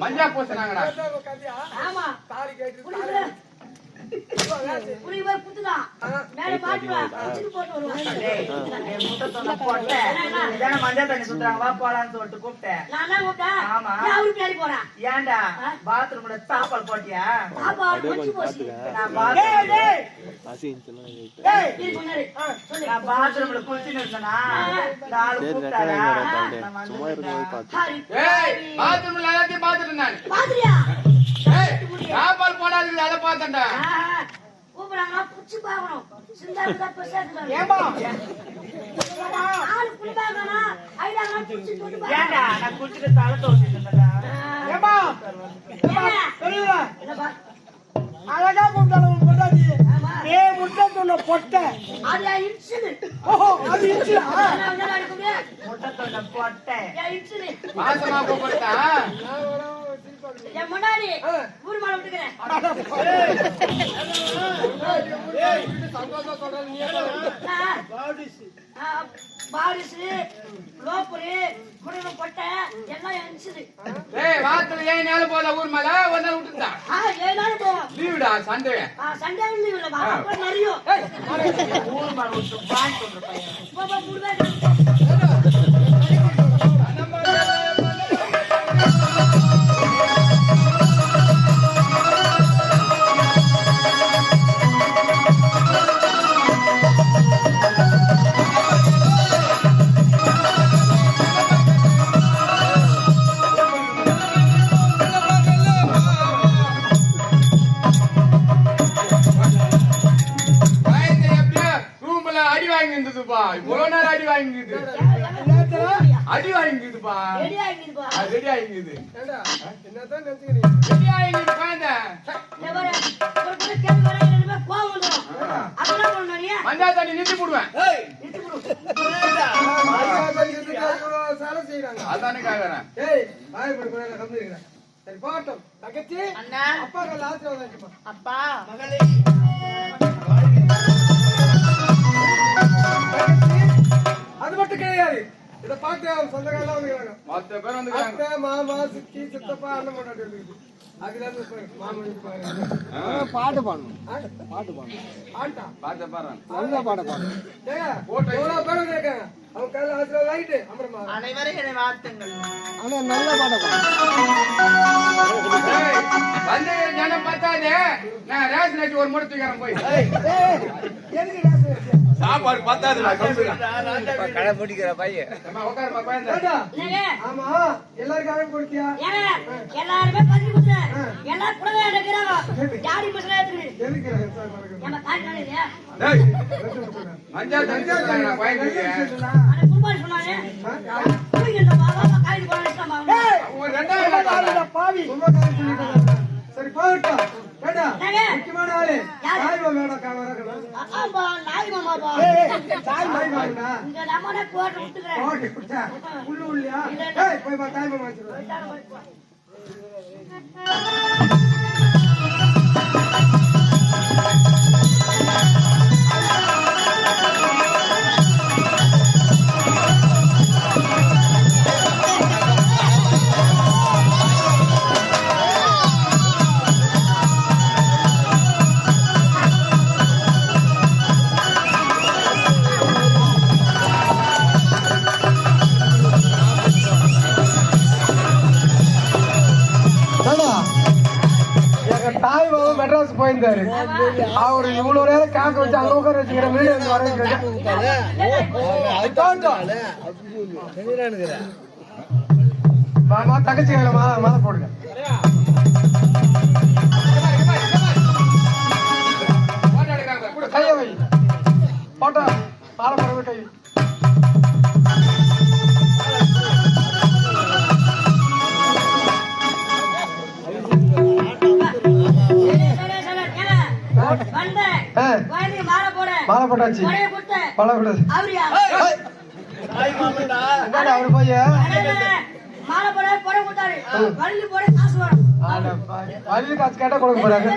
மஞ்சா பூசினாங்கடா. ஆமா மஞ்சா தண்ணி சுத்துறாங்க வா போலான்னு சொல்லிட்டு கூப்பிட்டேன். ஏன்டா பாத்ரூம்ல சாப்பாடு போட்டியா? பாத்ரூம்ல குளிச்சுன்னு இருந்தேனா சாப்பாடு போடாது அதை பார்த்தேன்டா. கூப்பிடாங்க புடிச்சு பாக்கணும். ஏன்டா நான் குளிச்சுட்டு தலை தோசிட்டு அழகா கூப்பிட்டாலும் பொண்டாட்டி முட்டை தொண்ண பொட்டை அது இன்சுலு. அது இன்சுலா முட்டை தொண்ண பொட்டை மாசமா கூப்பிட்டா என் முன்னாடி ஊர் மாலை விட்டுக்கிறேன். பாரிசு லோப்பரு குடும்ப பொட்டை எல்லாம் எரிச்சுது. வாரத்துல 7 நாள் போல ஊர் மேல ஒரு நாள் விட்டுருந்தா 7 நாள் போவோம். லீவுடா சண்டே. சண்டே லீவ் இல்ல அப்புறம் நிறைய ஊர் மாலை விட்டு பான் சொல்ற பையன் முடிவே. அடி வாங்கிதுப்பா ரெடி ஆகிங்குது. என்னதான் நினைச்சுக்கிறீங்க? ரெடி ஆகிங்குது பாருங்க. மஞ்சா தண்ணி நிறுத்தி போடுவேன். அதானே கேக்குறேன். சரி பாட்டும் தங்கச்சி அப்பா ஆசீர்வாதம். அப்பா மகளே அது மட்டும் கிடையாது. இதை பார்த்து சொந்தக்காரெல்லாம் வந்துக்கிறாங்க. மொத்த பேர் வந்துக்கிறாங்க. அத்தை மாமா சித்தி சித்தப்பா அண்ணன் கொண்டாடி இருக்குது. அதுதான் மாமன் பாட்டு பாடணும். பாட்டு பாடணும். ஆண்டா பாட்ட பாரு. நல்ல பாட பாடணும். எவ்வளவு பேரும் கேட்காங்க. அவங்க கையில ஆசீர்வாதம் ஆகிட்டு அப்புறமா அனைவரும் என்னை வாழ்த்துங்கள். ஆனா நல்ல பாட பாடணும். வந்து ஜனம் பத்தாதே. நான் ரேஷன் அடிச்சு ஒரு மூட்டை தூக்கிறேன் போய். எதுக்கு ரேஷன் அடிச்சு? சாப்பாடு பத்தாது. கடை முடிக்கிற பையன். உட்காருமா பையன். ஆமா எல்லாருக்கும் கொடுத்தியா? எல்லாருமே பத்தி கொடுத்தேன். எல்லாம் கூட எடுக்கிறாங்க. ஜாடி பசங்க எடுத்துக்கிட்டு நம்ம காட்டுறாங்க இல்லையா? மஞ்சா தண்ணி பையனுக்கு குடும்பம் சொன்னாங்க காய்ச்சி போனா பாவி. சரி போகட்டும். முக்கியமான ஆளு தாய் மாமா இங்க நம்மனே போட்டு விட்டுக்கிறேன். உள்ளு உள்ளியா போய் தாய் மாமா மெட்ராஸ் போயிருந்தாரு. அவரு இவ்வளவு நேரம் காக்க வச்சு அங்க உட்கார வச்சுக்கிற வீடு வந்து வர மாமா தங்கச்சி மாலை போடுங்க. கைய வை போட்டோ மாலை போடுறது கை. மாலை போட்டாச்சு. என்னடா அவரு போய் மாலை போட புடவை கொடுத்தாரு வள்ளி போட காசு வரும் வள்ளி காசு கேட்டா கொடுக்க போறாங்க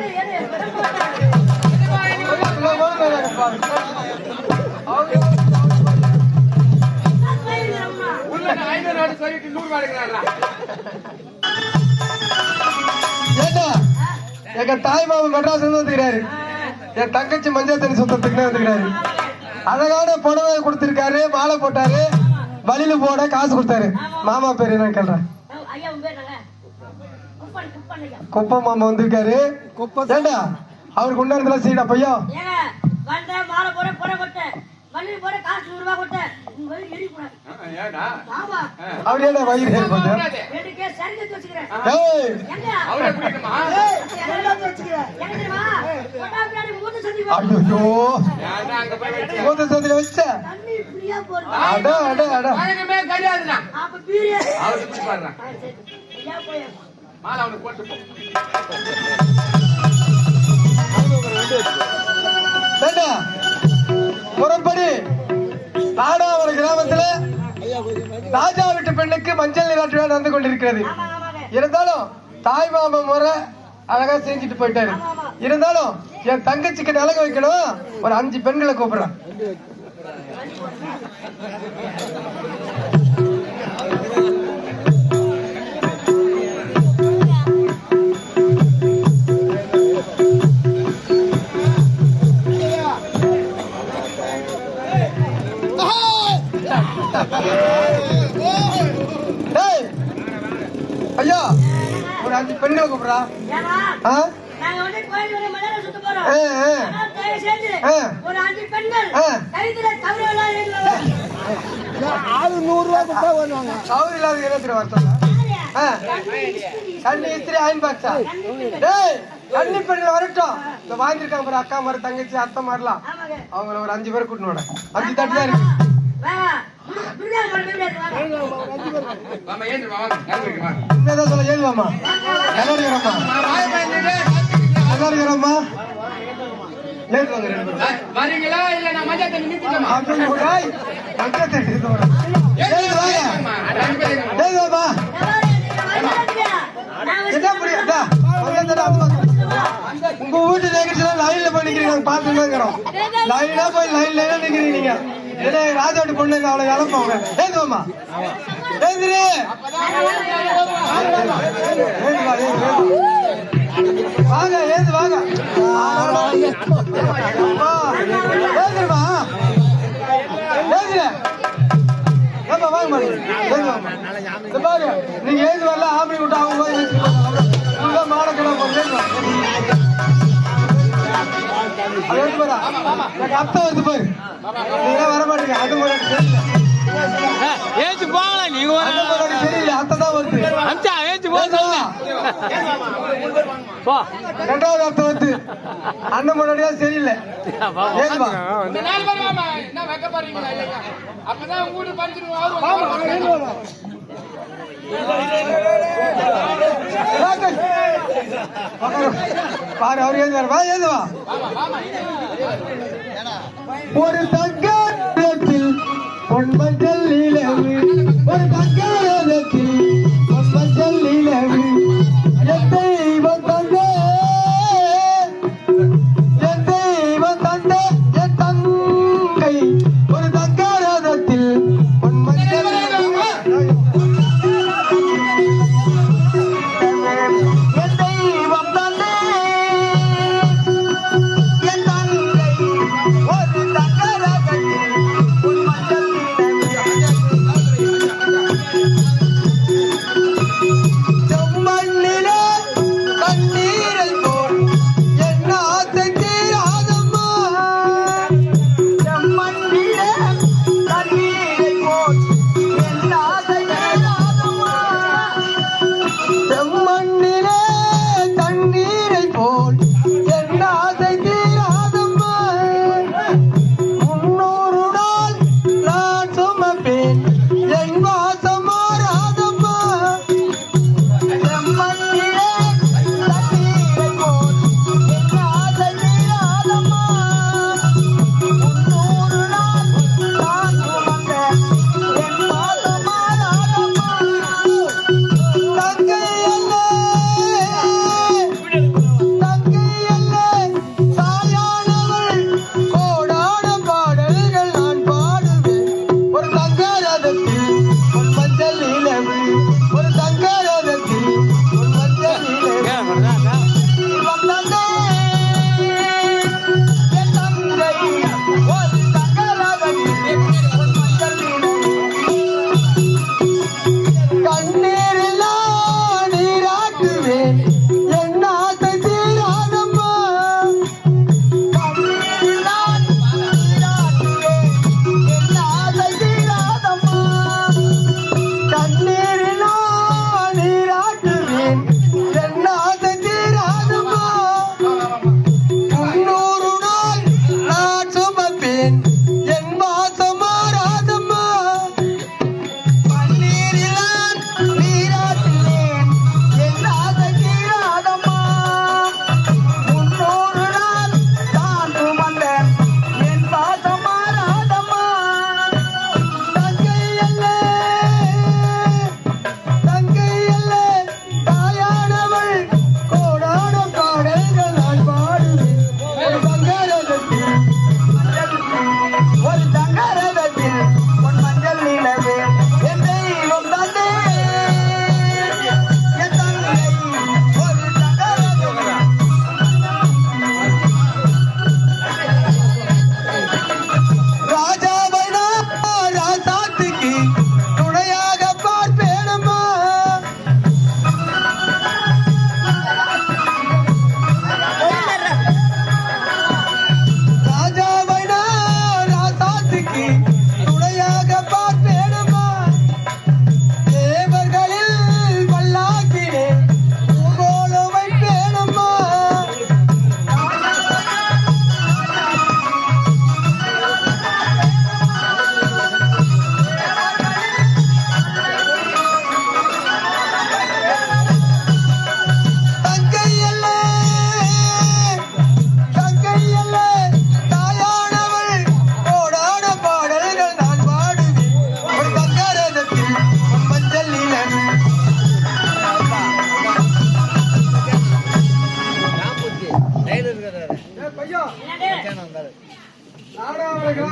உள்ள 500 சொல்லிட்டு 100 வாடுகிறாரா ஏண்டா எங்க தாய் மாமன் மெட்ராஸ் வந்துக்கிறாரு என் தங்கச்சி மஞ்சள் தண்ணி சுத்தத்துக்கு வந்துக்கிறாரு அழகான புடவை கொடுத்திருக்காரு மாலை போட்டாரு வழியில போட காசு கொடுத்தாரு மாமா பேரு என்ன கேள்றேன் ஐயா உங்க பேர் என்னங்க குப்பன் ஐயா குப்ப மாமா வந்திருக்காரு ஏண்டா அவருக்கு உண்டானதுல சீடா பையன் ஏங்க வந்த மாலை போட புடவை கொடுத்த வள்ளி போட காசு 100 ரூபாய் கொடுத்த உங்க வழி எரி போட ஏடா ஆமா அவர் ஏடா வயிறு ஏற்பட்டு ரெண்டுக்கே சரிஞ்சு வச்சுக்கிறேன் ஏய் எங்க அவரே குடிக்கணுமா எல்லாம் வச்சுக்கிறேன் எங்க தெரியுமா போட்டா பின்னாடி மூணு சந்தி ஐயோ ஏடா அங்க போய் வெச்சு மூத்த சந்தில வச்ச தண்ணி ஃப்ரீயா போறது அட அட அட வாங்கமே கிடையாதுடா அப்ப பீரிய அவரு குடி பாருடா ஐயா போய் மாலை அவனுக்கு போட்டு போ ஏண்டா முறைப்படி நாடாவர கிராமத்துல ராஜா வீட்டு பெண்ணுக்கு மஞ்சள் நீராட்டு விழா நடந்து கொண்டிருக்கிறது இருந்தாலும் தாய் மாமா முறை அழகா செஞ்சுட்டு போயிட்டாரு இருந்தாலும் என் தங்கச்சிக்கு நிலங்க வைக்கணும் ஒரு 5 பெண்களை கூப்பிடுறேன் டேய், ஐயா ஒரு 5 பெண்களை கூப்பிடுறா ஏமா ஆ? நாங்க வந்து கோயில் வரை மலையில சுத்த போறோம் ஆ, ஆ. ஆனா தயவு செஞ்சு ஆ. ஒரு 5 பெண்கள் ஆ. கைத்துல தவறு எல்லாம் எழுதுவாங்க சவுரி இல்லாத இருபத்தி வருஷம் கண்ணி இஸ்திரி அயன் பாக்ஸா டேய் கண்ணி பெண்கள் வரட்டும் இந்த வாங்கிருக்காங்க பாரு அக்கா மாதிரி தங்கச்சி அத்தை மாதிரிலாம் ஆமாங்க அவங்கள ஒரு 5 பேர் கூட்டணும் 5 தட்டு தான் இருக்கு வாங்க துர்கா கோயில் வாங்க மாமா ஏந்து வாங்க கல்விக்கு வாங்க உண்மைதான் சொல்ல ஏழுவாமா நல்லா இருக்கிறம்மா வாய பயந்துட்டு நல்லா இருக்கிறம்மா ஏழுவாங்க 2 பேரும் வரீங்களா இல்ல நான் மஞ்சள் தண்ணி நிறுத்திட்டோமா அப்படின்னு கூட மஞ்சள் தண்ணி எடுத்து ஏழுவாங்க ஏழுவாமா என்ன புரியுதா உங்க வீட்டு நிகழ்ச்சியில லைன்ல போய் நிக்கிறீங்க பாத்துட்டு இருக்கிறோம் லைனா போய் லைன்ல நிக்கிறீங்க நீங்க என்ன ராஜாவோட பொண்ணு அவளை இழப்பாங்க ஏதுவாமா ஏந்திரி வாங்க ஏந்து வாங்க ஏந்திரமா ஏந்திர ஏமா வாங்க மாதிரி ஏதுவாமா இந்த பாரு நீங்க ஏது வரல ஆம்பளை விட்டு அவங்க போய் மாடக்கிழமை அது எடுத்து போறா எனக்கு அத்தை வந்து போய் நீங்க வர மாட்டீங்க அது முன்னாடி தெரியல ஏச்சு போங்களா நீங்க அது முன்னாடி தெரியல அத்தை தான் வருது அம்சா ஏச்சு போ 2வது அத்தை வந்து அண்ணன் முன்னாடிதான் சரியில்லை ஏதுவா இந்த 4 பேர் மாமா என்ன வைக்க போறீங்களா ஐயா அப்பதான் உங்க வீட்டு பஞ்சுக்கு பாரு அவர் ஏது வா ஏதுவா ஒரு தங்கத்தில் பொன்மஞ்சள் நிலவு ஒரு தங்கத்தில் பொன்மஞ்சள் நிலவு என் தெய்வம் தந்த என் தெய்வம் தந்த என் தங்கை ஒரு தங்க ரதத்தில் பொன்மஞ்சள் நிலவு என் தெய்வம் தந்த என் தங்கை ஒரு தங்க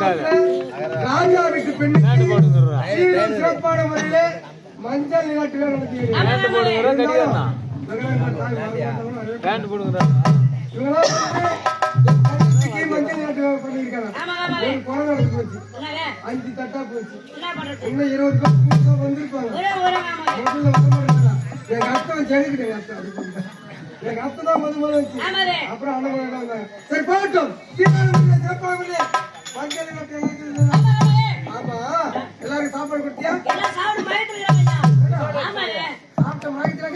ராஜா வீட்டு பெண்ணுக்கு சீரும் சிறப்பான முறையிலே மஞ்சள் நீராட்டு விழா நடத்துகிறேன். மஞ்சள் நீராட்டு விழா பண்ணியிருக்காங்க. ஒரு குழந்தை நடந்து போச்சு, 5 தட்டா போச்சு, இன்னும் 20 பேர் வந்திருப்பாங்க. முதல்ல வர மாட்டாங்க. எங்க அத்தம் ஜெயிக்கிட்டு எங்க அத்தை தான் முதல்ல வச்சு அப்புறம் அண்ணன். சரி போகட்டும். சிறப்பாக மஞ்சள் நீராட்டு. ஆமா, எல்லாரும் சாப்பாடு கொடுத்தியா? சாப்பிட்ட மயத்துல